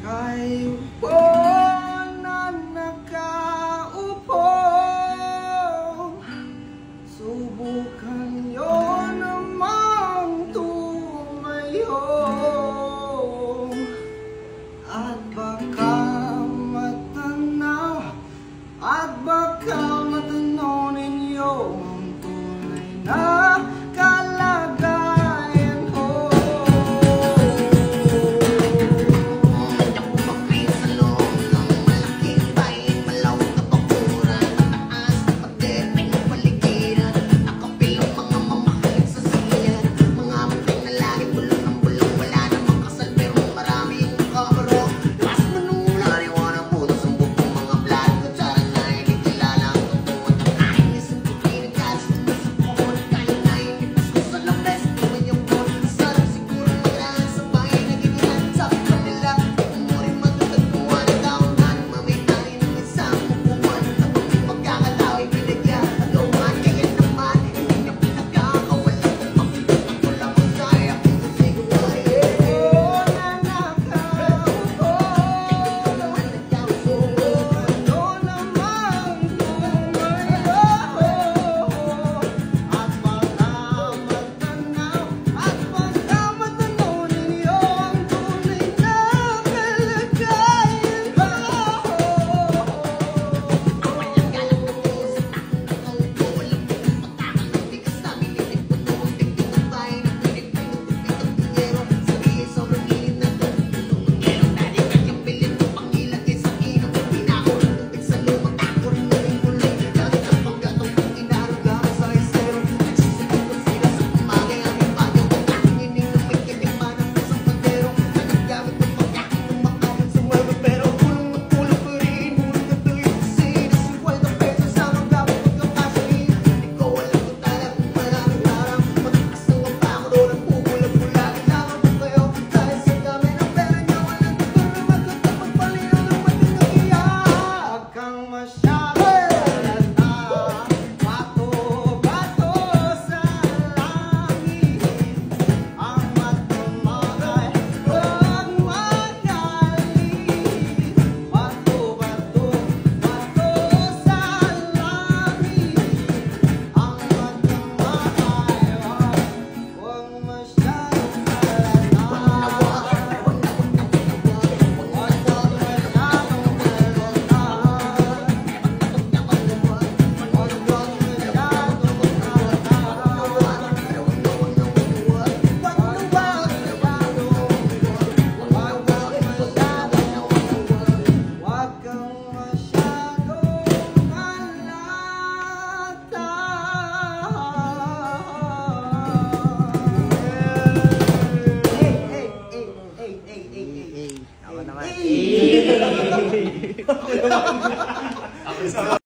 Kayo na nakaupo, subukan nyo namang tumayo, at baka matanaw ninyo ang tunay na kalagayan ko. Nakapapit sa loob ng malaking bayan, malawak na bakuran, mataas na pader, may napaligiran, nakapilang mga mamahalig sa silan, mga munting na lagi bulong ng bulong, wala namang kasal pero marami yung nakabaro. Mas manula, liwanag mo na sumbok ng mga vlog, kutsara na hindi kilala ang totoo at ang kain sa pagkinagas, masakon, kain na ikipas ko sa labes, tuman yung bon, sarap siguro magraan sa bahay na ganyan, sabi ko nila, umuring matutagpuan, nagkaungan, mamaytari ng isang upuan, kapag may pagkakatao'y binagyan, agawan, kaya naman, hindi niya pinagkakawalan, kung makikita ko lang ang saya, kung nasiguan, Ako naman.